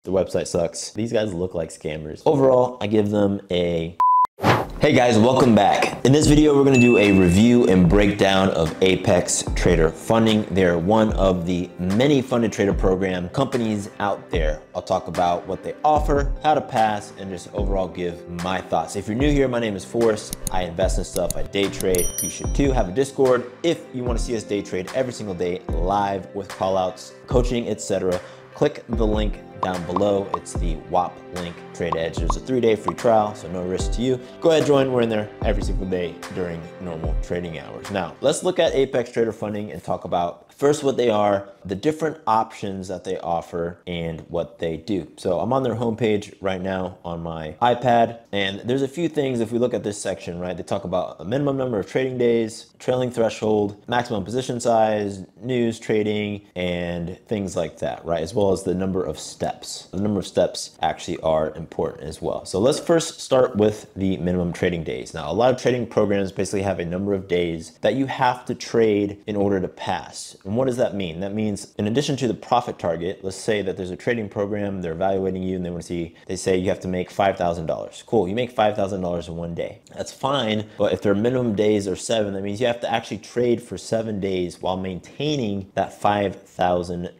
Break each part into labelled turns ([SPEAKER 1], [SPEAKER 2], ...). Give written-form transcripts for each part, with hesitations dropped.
[SPEAKER 1] The website sucks. These guys look like scammers. Overall, I give them a... Hey guys, welcome back. In this video, we're gonna do a review and breakdown of Apex Trader Funding. They're one of the many funded trader program companies out there. I'll talk about what they offer, how to pass, and just overall give my thoughts. If you're new here, my name is Forrest. I invest in stuff, I day trade. You should too. Have a Discord if you wanna see us day trade every single day, live with call outs, coaching, etc. Click the link down below. It's the WAP link, Trade Edge. There's a 3-day free trial, so no risk to you. Go ahead, join. We're in there every single day during normal trading hours. Now, let's look at Apex Trader Funding and talk about first what they are, the different options that they offer, and what they do. So I'm on their homepage right now on my iPad, and there's a few things. If we look at this section, right, they talk about a minimum number of trading days, trailing threshold, maximum position size, news, trading, and things like that, right? As well as the number of steps. The number of steps actually are important as well. So let's first start with the minimum trading days. Now, a lot of trading programs basically have a number of days that you have to trade in order to pass. And what does that mean? That means in addition to the profit target, let's say that there's a trading program, they're evaluating you and they want to see, they say you have to make $5,000. Cool, you make $5,000 in one day. That's fine, but if their minimum days are 7, that means you have to actually trade for 7 days while maintaining that $5,000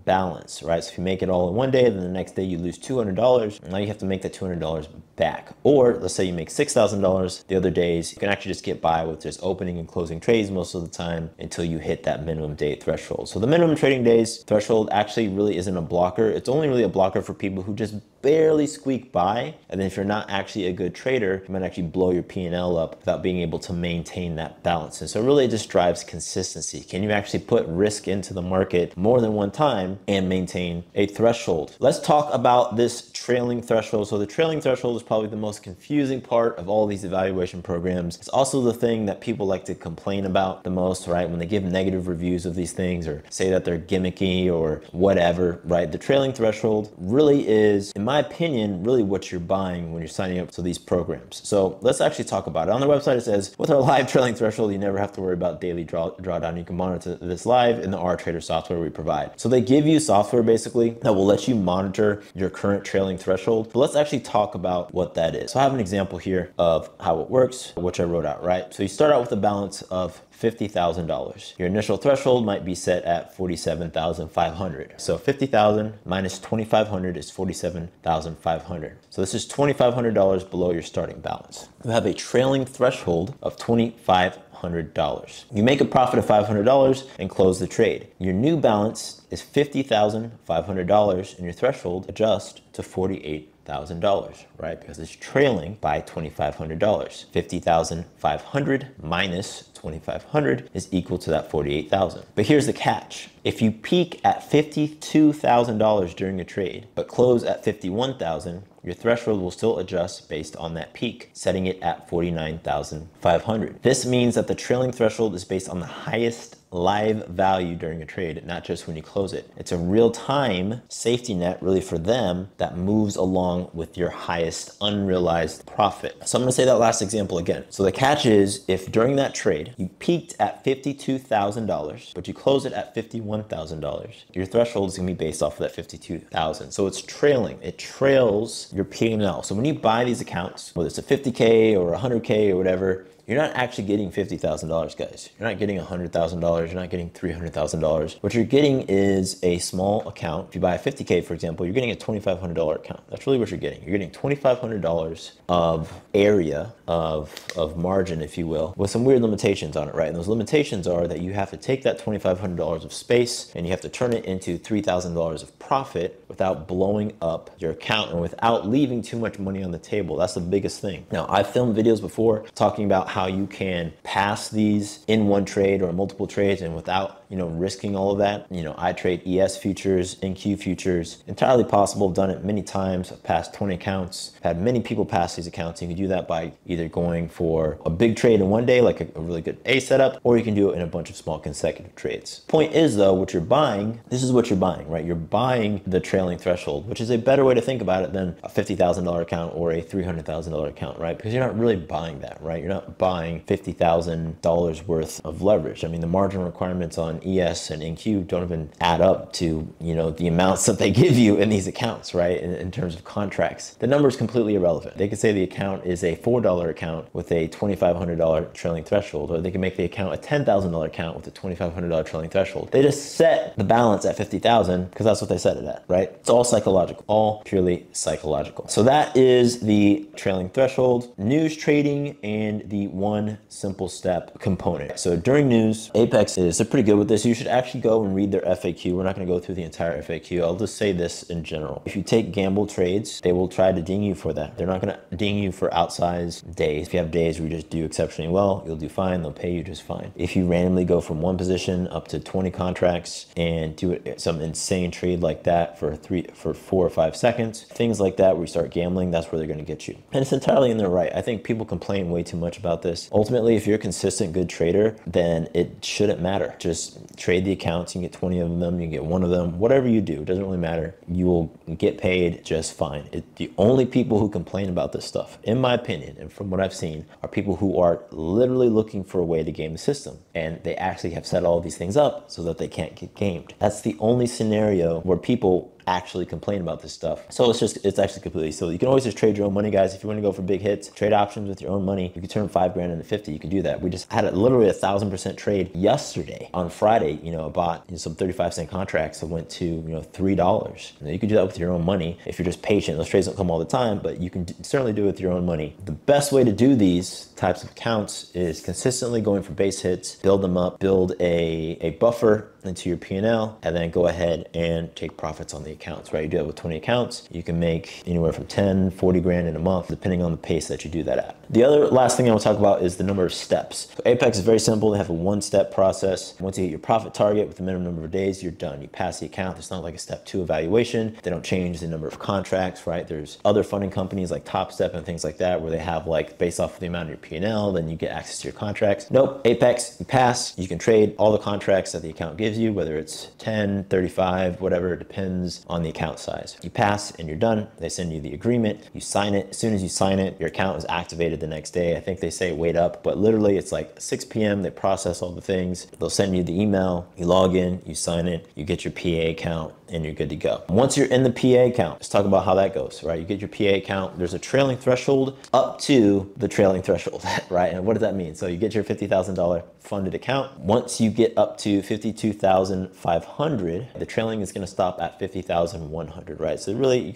[SPEAKER 1] balance, right? So if you make it all in one day, then the next day you lose $200. Now you have to make that $200 back. Or let's say you make $6,000 the other days, you can actually just get by with just opening and closing trades most of the time until you hit that minimum day threshold. So the minimum trading days threshold actually really isn't a blocker. It's only really a blocker for people who just barely squeak by. And then if you're not actually a good trader, you might actually blow your P&L up without being able to maintain that balance. And so really it just drives consistency. Can you actually put risk into the market more than one time and maintain a threshold? Let's talk about this trailing threshold. So the trailing threshold is probably the most confusing part of all these evaluation programs. It's also the thing that people like to complain about the most, right? When they give negative reviews of these things or say that they're gimmicky or whatever, right? The trailing threshold really is, in my opinion, really what you're buying when you're signing up to these programs. So let's actually talk about it. On their website, it says, with our live trailing threshold, you never have to worry about daily drawdown. You can monitor this live in the RTrader software we provide. So they give you software basically that will let you monitor your current trailing threshold. But let's actually talk about what that is. So I have an example here of how it works, which I wrote out, right? So you start out with a balance of $50,000. Your initial threshold might be set at $47,500. So 50,000 minus 2,500 is 47,500. So this is $2,500 below your starting balance. You have a trailing threshold of $2,500. You make a profit of $500 and close the trade. Your new balance is $50,500 and your threshold adjusts to $48,000, right? Because it's trailing by $2,500. 50,500 minus 2,500 is equal to that 48,000. But here's the catch. If you peak at $52,000 during a trade, but close at 51,000, your threshold will still adjust based on that peak, setting it at 49,500. This means that the trailing threshold is based on the highest live value during a trade, not just when you close it. It's a real-time safety net really for them that moves along with your highest unrealized profit. So I'm gonna say that last example again. So the catch is, if during that trade you peaked at $52,000, but you close it at $51,000, your threshold is gonna be based off of that 52,000. So it's trailing, it trails your P&L. So when you buy these accounts, whether it's a 50K or 100K or whatever, you're not actually getting $50,000, guys. You're not getting $100,000. You're not getting $300,000. What you're getting is a small account. If you buy a 50K, for example, you're getting a $2,500 account. That's really what you're getting. You're getting $2,500 of area of margin, if you will, with some weird limitations on it, right? And those limitations are that you have to take that $2,500 of space and you have to turn it into $3,000 of profit without blowing up your account and without leaving too much money on the table. That's the biggest thing. Now, I've filmed videos before talking about how you can pass these in one trade or multiple trades and without, risking all of that. I trade ES futures, NQ futures, entirely possible. I've done it many times. I've passed 20 accounts. I've had many people pass these accounts. You can do that by either going for a big trade in one day, like a really good A setup, or you can do it in a bunch of small consecutive trades. Point is though, what you're buying, this is what you're buying, right? You're buying the trailing threshold, which is a better way to think about it than a $50,000 account or a $300,000 account, right? Because you're not really buying that, right? You're not buying buying $50,000 worth of leverage. I mean, the margin requirements on ES and NQ don't even add up to, you know, the amounts that they give you in these accounts, right? In terms of contracts, the number is completely irrelevant. They could say the account is a $4 account with a $2,500 trailing threshold, or they can make the account a $10,000 account with a $2,500 trailing threshold. They just set the balance at 50,000 because that's what they set it at, right? It's all psychological, all purely psychological. So that is the trailing threshold, news trading, and the one simple step component. So during news, Apex is pretty good with this. You should actually go and read their FAQ. We're not going to go through the entire FAQ. I'll just say this in general. If you take gamble trades, they will try to ding you for that. They're not going to ding you for outsized days. If you have days where you just do exceptionally well, you'll do fine. They'll pay you just fine. If you randomly go from one position up to 20 contracts and do some insane trade like that for 4 or 5 seconds, things like that where you start gambling, that's where they're going to get you. And it's entirely in their right. I think people complain way too much about this. Ultimately, if you're a consistent good trader, then it shouldn't matter. Just trade the accounts. You can get 20 of them, you can get 1 of them, whatever you do, it doesn't really matter. You will get paid just fine. The only people who complain about this stuff, in my opinion, and from what I've seen, are people who are literally looking for a way to game the system. And they actually have set all these things up so that they can't get gamed. That's the only scenario where people actually complain about this stuff. So it's actually completely silly. You can always just trade your own money, guys. If you want to go for big hits, trade options with your own money. You can turn 5 grand into 50. You can do that. We just had literally 1,000% trade yesterday on Friday. You know, I bought some 35-cent contracts that went to, you know, $3. You can do that with your own money if you're just patient. Those trades don't come all the time, but you can certainly do it with your own money. The best way to do these types of accounts is consistently going for base hits, build them up, build a buffer into your P&L, and then go ahead and take profits on the accounts, right? You do that with 20 accounts. You can make anywhere from 10, 40 grand in a month, depending on the pace that you do that at. The other last thing I want to talk about is the number of steps. So Apex is very simple. They have a 1-step process. Once you hit your profit target with the minimum number of days, you're done. You pass the account. It's not like a step 2 evaluation. They don't change the number of contracts, right? There's other funding companies like Top Step and things like that, where they have like based off of the amount of your P&L, then you get access to your contracts. Nope, Apex, you pass, you can trade all the contracts that the account gives you, whether it's 10, 35, whatever, it depends on the account size. You pass and you're done. They send you the agreement, you sign it. As soon as you sign it, your account is activated the next day. I think they say wait up, but literally it's like 6 p.m. They process all the things. They'll send you the email, you log in, you sign it, you get your PA account, and you're good to go. Once you're in the PA account, let's talk about how that goes, right? You get your PA account, there's a trailing threshold up to the trailing threshold, right? And what does that mean? So you get your $50,000 funded account. Once you get up to 52,500, the trailing is gonna stop at 50,100, right? So really, you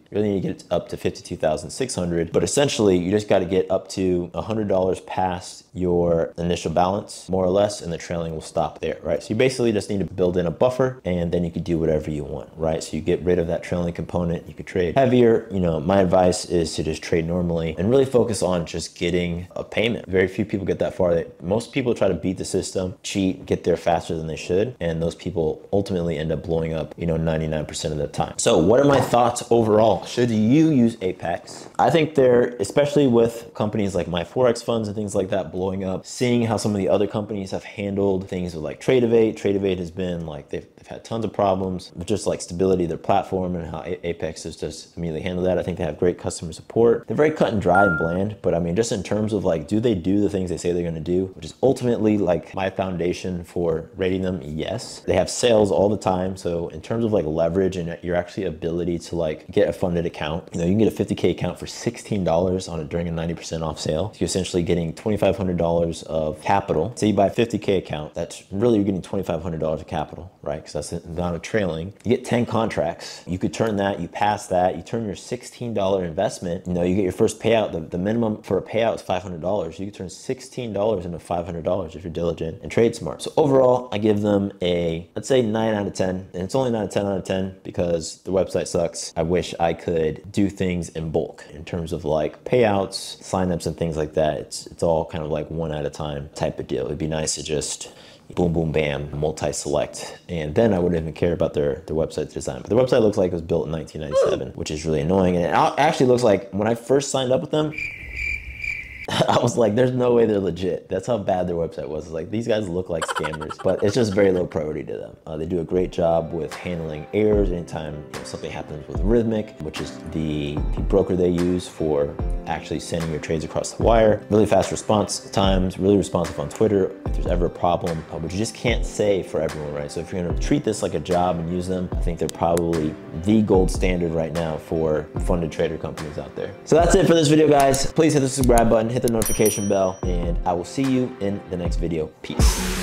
[SPEAKER 1] really need to get it up to 52,600, but essentially you just gotta get up to $100 past your initial balance, more or less, and the trailing will stop there, right? So you basically just need to build in a buffer, and then you can do whatever you want, right? So you get rid of that trailing component, you could trade heavier. You know, my advice is to just trade normally and really focus on just getting a payment. Very few people get that far. Most people try to beat the system, cheat, get there faster than they should, and those people ultimately end up blowing up, you know, 99% of the time. So what are my thoughts overall? Should you use Apex? I think especially with companies like MyForex funds and things like that blowing up, seeing how some of the other companies have handled things with like Trade-Evade. Trade-Evade has been like, they've had tons of problems with just like stability of their platform, and how Apex has just immediately handled that. I think they have great customer support. They're very cut and dry and bland, but I mean, just in terms of like, do they do the things they say they're gonna do, which is ultimately like my foundation for rating them? Yes. They have sales all the time. So in terms of like leverage and your actually ability to like get a funded account, you know, you can get a 50K account for $16 during a 90% off sale. So you're essentially getting $2,500 of capital. Say you buy a 50K account, that's really, you're getting $2,500 of capital, right? Because that's the amount of trailing. You get 10 contracts. You could turn that, you pass that, you turn your $16 investment, you know, you get your first payout. The minimum for a payout is $500. You can turn $16 into $500 if you're diligent and trade smart. So overall, I give them a, let's say 9 out of 10. And it's only not a 10 out of 10 because the website sucks. I wish I could do things in bulk in terms of like payouts, signups, and things like that. It's all kind of like one at a time type of deal. It'd be nice to just boom, boom, bam, multi-select. And then I wouldn't even care about their website design. But the website looks like it was built in 1997, which is really annoying. And it actually looks like when I first signed up with them, I was like, there's no way they're legit. That's how bad their website was. It's like, these guys look like scammers, but it's just very low priority to them. They do a great job with handling errors anytime something happens with Rhythmic, which is the broker they use for actually sending your trades across the wire. Really fast response times, really responsive on Twitter if there's ever a problem, but you just can't say for everyone, right? So if you're gonna treat this like a job and use them, I think they're probably the gold standard right now for funded trader companies out there. So that's it for this video, guys. Please hit the subscribe button, hit the notification bell, and I will see you in the next video. Peace.